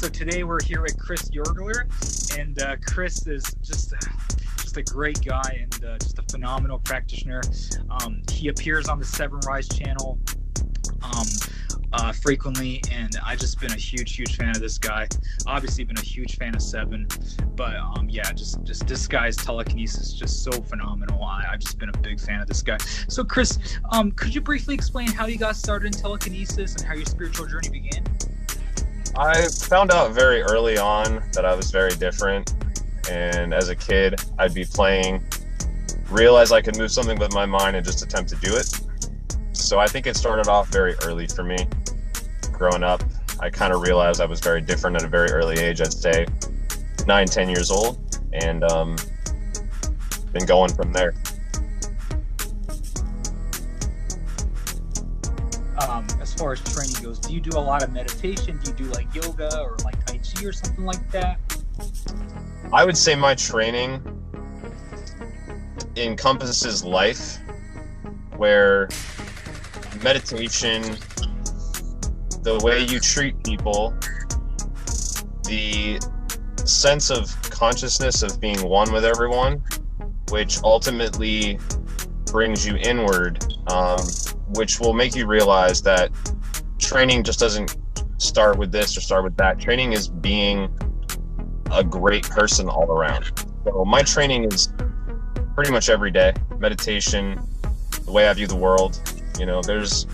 So today we're here with Chris Yoergler, and Chris is just a great guy and just a phenomenal practitioner. He appears on the Seven Rise channel frequently, and I've just been a huge fan of this guy. Obviously been a huge fan of Seven, but yeah, just this guy's telekinesis is just so phenomenal. I've just been a big fan of this guy. So Chris, could you briefly explain how you got started in telekinesis and how your spiritual journey began? I found out very early on that I was very different, and as a kid I'd be playing, realize I could move something with my mind and just attempt to do it. So I think it started off very early for me. Growing up, I kind of realized I was very different at a very early age. I'd say 9-10 years old, and been going from there. As far as training goes, do you do a lot of meditation? Do you do like yoga or like Tai Chi or something like that? I would say my training encompasses life, where meditation, the way you treat people, the sense of consciousness of being one with everyone, which ultimately brings you inward, which will make you realize that training just doesn't start with this or start with that. Training is being a great person all around. So my training is pretty much every day. Meditation, the way I view the world. You know, there's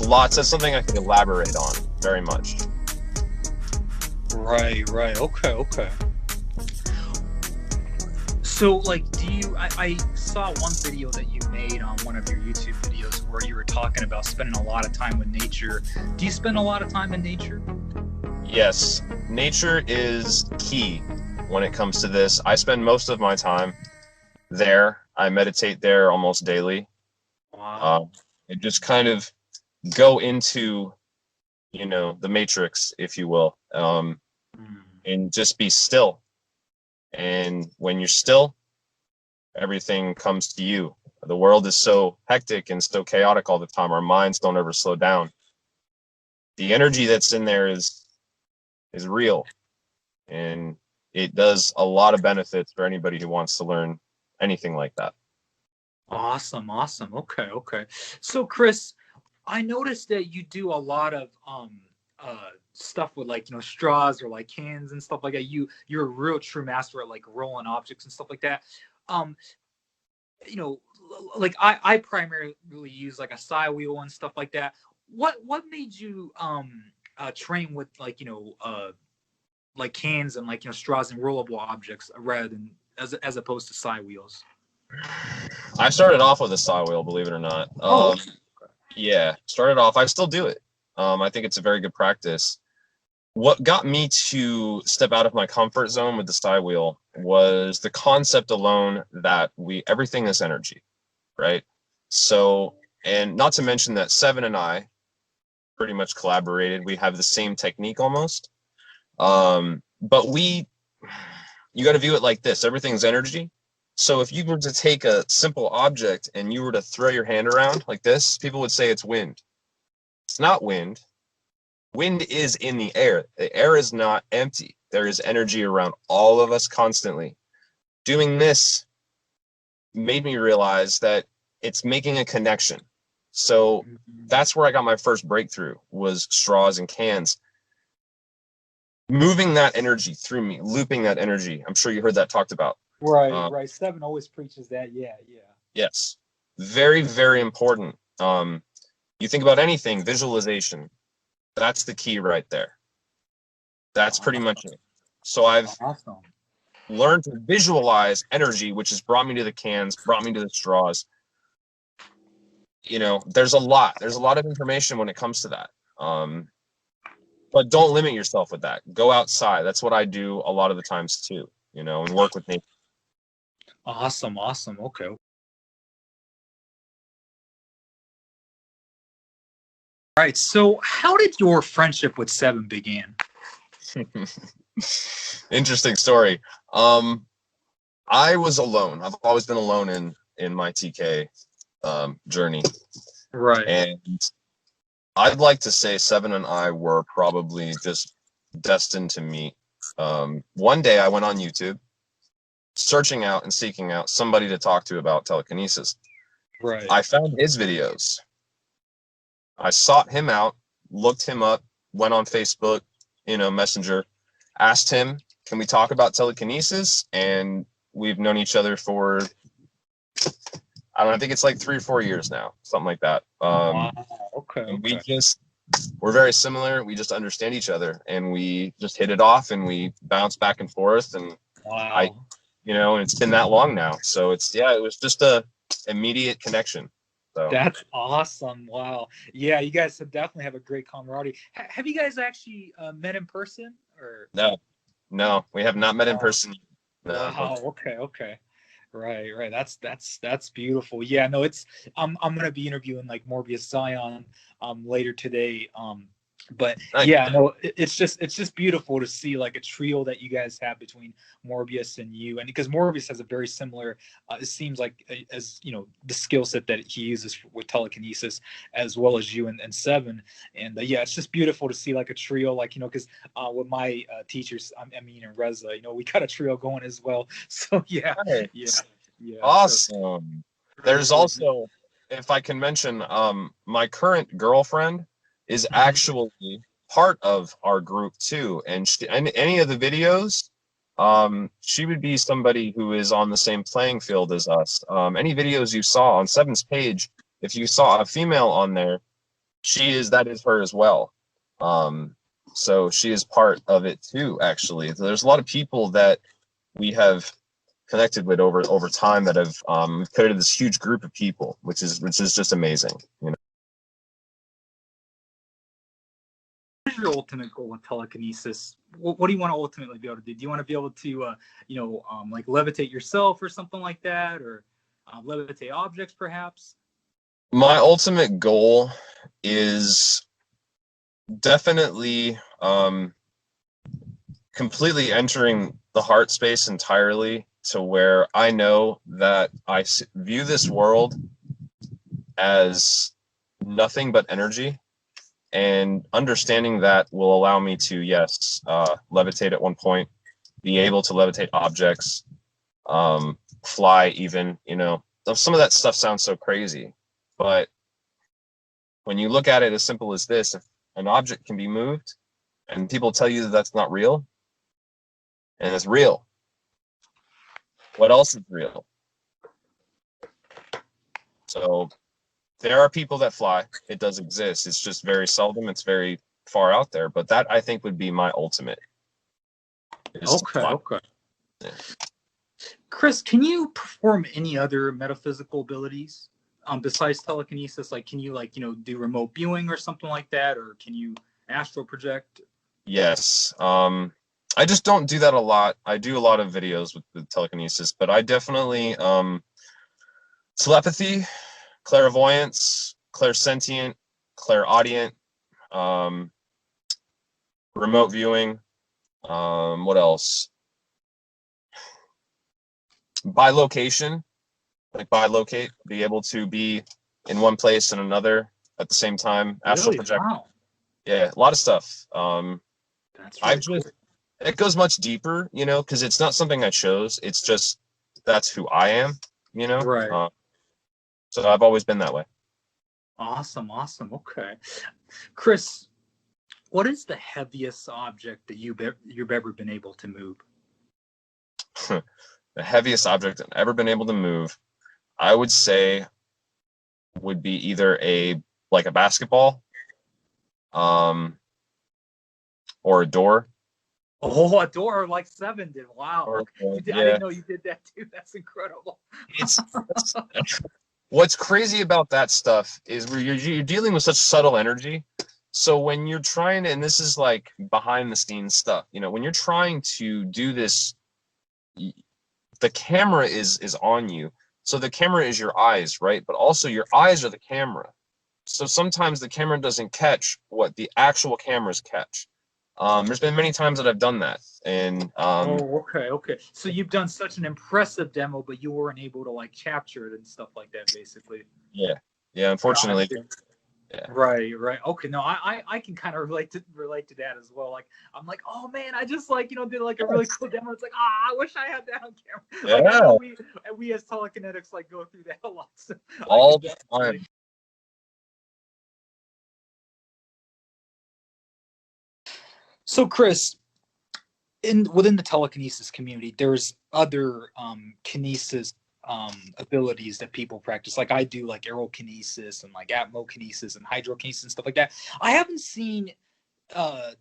lots. That's something I can elaborate on very much. Right. Okay. So, like, I saw one video that you made on one of your YouTube videos where you were talking about spending a lot of time with nature. Do you spend a lot of time in nature? Yes, nature is key when it comes to this. I spend most of my time there. I meditate there almost daily. Wow. And just kind of go into, the matrix, if you will, and just be still. And when you're still, everything comes to you. The world is so hectic and so chaotic all the time. Our minds don't ever slow down. The energy that's in there is real, and it does a lot of benefits for anybody who wants to learn anything like that. Awesome. Okay. So Chris, I noticed that you do a lot of stuff with straws or like cans and stuff like that. You're a real true master at like rolling objects and stuff like that. Like I primarily use like a side wheel and stuff like that. What made you train with like cans and straws and rollable objects rather than as opposed to side wheels? I started off with a side wheel, believe it or not. Yeah, started off. I still do it. I think it's a very good practice. What got me to step out of my comfort zone with the side wheel was the concept alone that everything is energy, right? So, and not to mention that Seven and I pretty much collaborated. We have the same technique almost. But you got to view it like this. Everything's energy. So if you were to take a simple object and you were to throw your hand around like this, people would say it's wind. It's not wind. Wind is in the air. The air is not empty. There is energy around all of us constantly. Doing this made me realize that it's making a connection. So that's where I got my first breakthrough, was straws and cans. Moving that energy through me, looping that energy. I'm sure you heard that talked about. Right. Seven always preaches that. Yeah. Yes. Very, very important. You think about anything, visualization. That's the key right there. That's pretty much it. So I've learned to visualize energy, which has brought me to the cans, brought me to the straws. There's a lot of information when it comes to that. But don't limit yourself with that. Go outside. That's what I do a lot of the times too, and work with nature. Awesome. Okay. All right. So how did your friendship with Seven begin? Interesting story. I was alone. I've always been alone in my TK journey. Right. And I'd like to say Seven and I were probably just destined to meet. One day I went on YouTube, searching out and seeking out somebody to talk to about telekinesis. Right. I found his videos. I sought him out, looked him up, went on Facebook, Messenger, asked him, can we talk about telekinesis? And we've known each other for, I don't know, I think it's like 3 or 4 years now, something like that. Wow. Okay. We're very similar. We just understand each other, and we just hit it off, and we bounce back and forth. And wow. And it's been that long now. So it was just a immediate connection. So that's awesome. Wow. Yeah, you guys definitely have a great camaraderie. Have you guys actually met in person, or? No, we have not met in person. No. Wow. Okay. Right. That's beautiful. Yeah, no, I'm gonna be interviewing like Morbius Zion later today. But yeah, no, it's just beautiful to see like a trio that you guys have between Morbius and you, and because Morbius has a very similar, it seems like, as the skill set that he uses with telekinesis, as well as you and Seven, and yeah, it's just beautiful to see like a trio, like because with my teachers, Amin and Reza, we got a trio going as well. So yeah, nice. yeah, awesome. So, there's also, if I can mention, my current girlfriend is actually part of our group too, and any of the videos, she would be somebody who is on the same playing field as us. Any videos you saw on Seven's page, if you saw a female on there, that is her as well. So she is part of it too, actually. So there's a lot of people that we have connected with over time that have created this huge group of people, which is just amazing. What is your ultimate goal with telekinesis? What do you want to ultimately be able to do? Do you want to be able to, like levitate yourself or something like that, or levitate objects, perhaps? My ultimate goal is definitely completely entering the heart space entirely, to where I know that I view this world as nothing but energy. And understanding that will allow me to, yes, levitate at one point, be able to levitate objects, fly even, Some of that stuff sounds so crazy. But when you look at it as simple as this, if an object can be moved and people tell you that that's not real, and it's real, what else is real? So there are people that fly. It does exist. It's just very seldom. It's very far out there. But that, I think, would be my ultimate. Okay. Yeah. Chris, can you perform any other metaphysical abilities besides telekinesis? Like, can you do remote viewing or something like that, or can you astral project? Yes. I just don't do that a lot. I do a lot of videos with telekinesis, but I definitely telepathy, clairvoyance, clairsentient, clairaudient, remote viewing, what else? Bilocation, like bilocate, be able to be in one place and another at the same time. Astral project. Wow. Yeah, a lot of stuff. That's really cool. It goes much deeper, because it's not something I chose. It's just that's who I am, Right. So I've always been that way. Awesome. Okay. Chris, what is the heaviest object that you've ever been able to move? The heaviest object I've ever been able to move, I would say, would be either a basketball, or a door. Oh, a door like Seven did. Wow. I didn't know you did that too. That's incredible. What's crazy about that stuff is you're dealing with such subtle energy. So when you're trying to, and this is like behind the scenes stuff, when you're trying to do this, the camera is on you. So the camera is your eyes, right? But also your eyes are the camera. So sometimes the camera doesn't catch what the actual cameras catch. There's been many times that I've done that, and okay. So you've done such an impressive demo, but you weren't able to capture it and stuff like that, basically. Yeah. Unfortunately, Yeah. Right. Okay. No, I can kind of relate to that as well. Like, I'm like, oh man, I just like did like a really cool demo. It's like, I wish I had that on camera. Like, I Yeah. know we as telekinetics like go through that a lot. So All the time. So Chris, within the telekinesis community, there's other kinesis abilities that people practice. Like I do like aerokinesis and like atmokinesis and hydrokinesis and stuff like that. I haven't seen the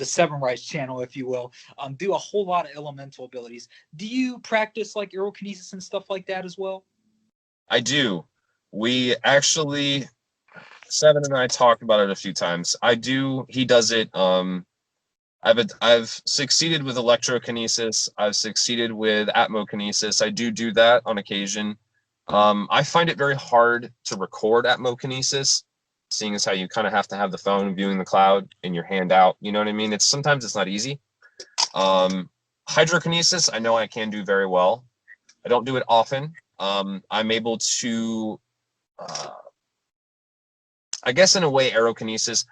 Seven Rise channel, if you will, do a whole lot of elemental abilities. Do you practice like aerokinesis and stuff like that as well? I do. We actually, Seven and I talked about it a few times. I do. He does it. I've succeeded with electrokinesis. I've succeeded with atmokinesis. I do that on occasion. I find it very hard to record atmokinesis, seeing as how you kind of have to have the phone viewing the cloud and your hand out. You know what I mean? Sometimes it's not easy. Hydrokinesis, I know I can do very well. I don't do it often. I'm able to, I guess in a way, aerokinesis,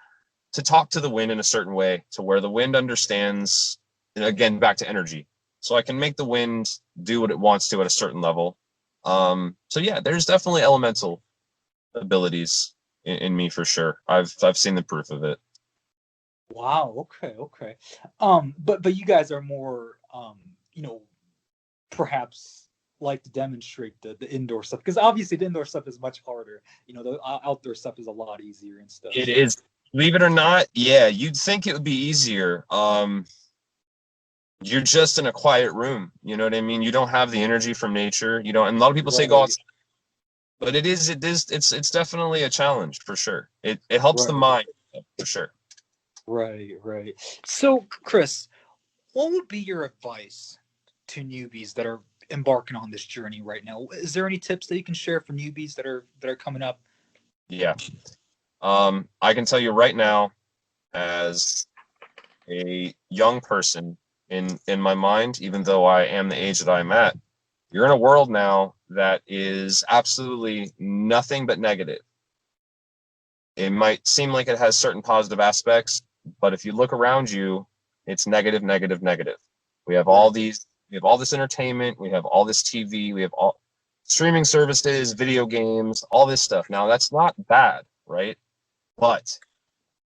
to talk to the wind in a certain way to where the wind understands, and again, back to energy. So I can make the wind do what it wants to at a certain level. So yeah, there's definitely elemental abilities in me for sure. I've seen the proof of it. Wow. Okay. But you guys are more, perhaps like to demonstrate the indoor stuff, because obviously the indoor stuff is much harder. The outdoor stuff is a lot easier and stuff. It is, believe it or not. Yeah, you'd think it would be easier. You're just in a quiet room. You know what I mean? You don't have the energy from nature. You don't. And a lot of people say go outside, but it's definitely a challenge for sure. It helps the mind for sure. Right. So, Chris, what would be your advice to newbies that are embarking on this journey right now? Is there any tips that you can share for newbies that are coming up? Yeah. I can tell you right now, as a young person in my mind, even though I am the age that I'm at, you're in a world now that is absolutely nothing but negative. It might seem like it has certain positive aspects, but if you look around you, it's negative. We have we have all this entertainment, we have all this TV, we have all streaming services, video games, all this stuff. Now that's not bad, right? But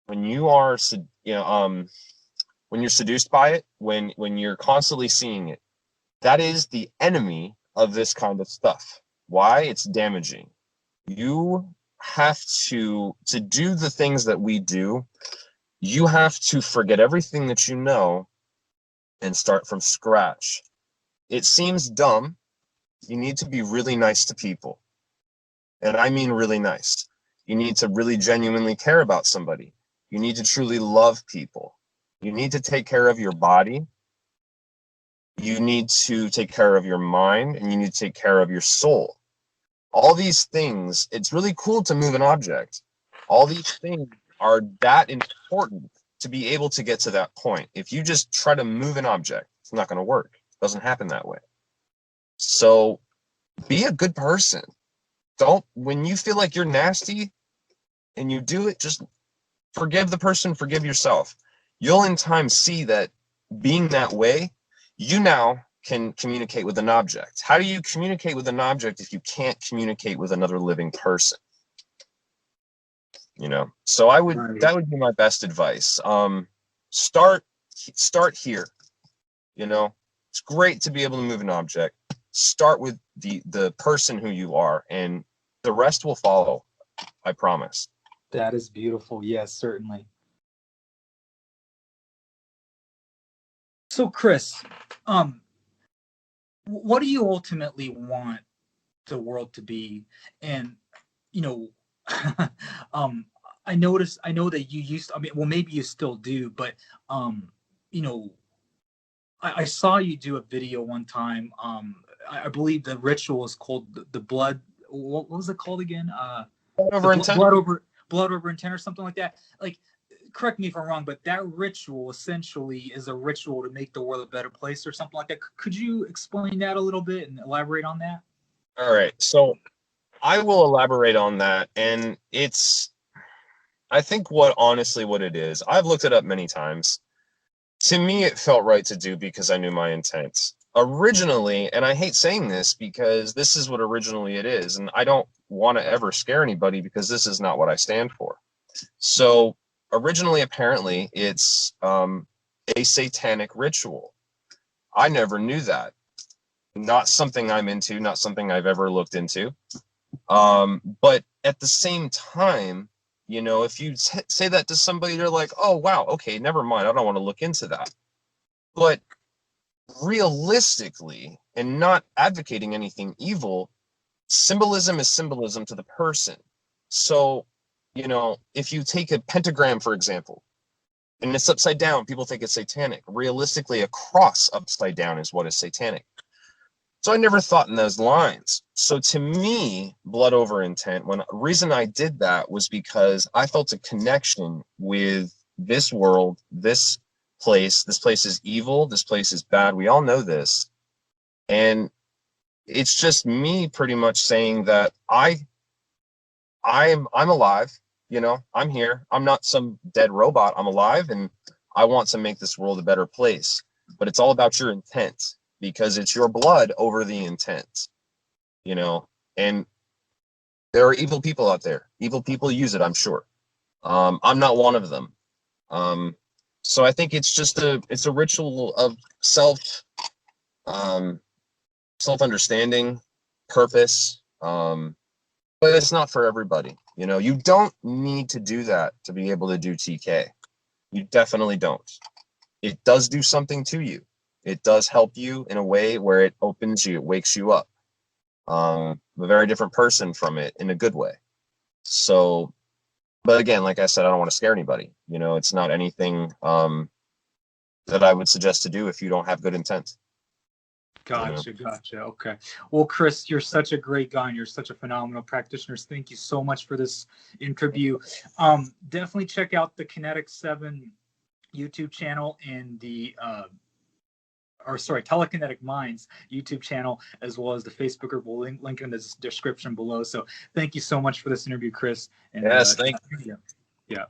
when you are, when you're seduced by it, when you're constantly seeing it, that is the enemy of this kind of stuff. Why? It's damaging. You have to do the things that we do. You have to forget everything that you know and start from scratch. It seems dumb. You need to be really nice to people. And I mean really nice. You need to really genuinely care about somebody. You need to truly love people. You need to take care of your body. You need to take care of your mind, and you need to take care of your soul. All these things, it's really cool to move an object. All these things are that important to be able to get to that point. If you just try to move an object, it's not going to work. It doesn't happen that way. So be a good person. When you feel like you're nasty and you do it, just forgive the person, forgive yourself. You'll in time see that being that way, you now can communicate with an object. How do you communicate with an object if you can't communicate with another living person? So that would be my best advice. Start here. It's great to be able to move an object. Start with the person who you are, and the rest will follow. I promise. That is beautiful. Yes, certainly. So, Chris, what do you ultimately want the world to be? And I know that you used. I mean, well, maybe you still do, but you know, I saw you do a video one time. I believe the ritual is called the blood. What was it called again? Blood over intent or something like that. Like, correct me if I'm wrong, but that ritual essentially is a ritual to make the world a better place or something like that. Could you explain that a little bit and elaborate on that? All right. So I will elaborate on that. And it's I think what it is, I've looked it up many times. To me, it felt right to do because I knew my intent. Originally, and I hate saying this because this is what originally it is, and I don't want to ever scare anybody because this is not what I stand for. So originally, apparently, it's a satanic ritual. I never knew that. Not something I'm into, not something I've ever looked into. But at the same time, you know, if you say that to somebody, they're like, oh, wow, okay, never mind. I don't want to look into that. But realistically, and not advocating anything evil, symbolism is symbolism to the person. So, you know, if you take a pentagram, for example, and it's upside down, people think it's satanic. Realistically, a cross upside down is what is satanic. So I never thought in those lines. So to me, blood over intent, reason I did that was because I felt a connection with this world, this place. This place is evil. This place is bad. We all know this. And it's just me pretty much saying that I'm alive, you know, I'm here. I'm not some dead robot. I'm alive and I want to make this world a better place. But it's all about your intent. Because it's your blood over the intent, you know, and there are evil people out there. Evil people use it, I'm sure. I'm not one of them. So I think it's just a ritual of self-understanding, purpose. But it's not for everybody. You know, you don't need to do that to be able to do TK. You definitely don't. It does do something to you. It does help you in a way where it opens you, it wakes you up. A very different person from it in a good way. So, but again, like I said, I don't want to scare anybody. You know, it's not anything that I would suggest to do if you don't have good intent. Gotcha. Okay. Well, Chris, you're such a great guy and you're such a phenomenal practitioner. Thank you so much for this interview. Definitely check out the Kinetic 7 YouTube channel and the Telekinetic Minds YouTube channel, as well as the Facebook group. We'll link in the description below. So thank you so much for this interview, Chris. And, yes, thank you. Yeah.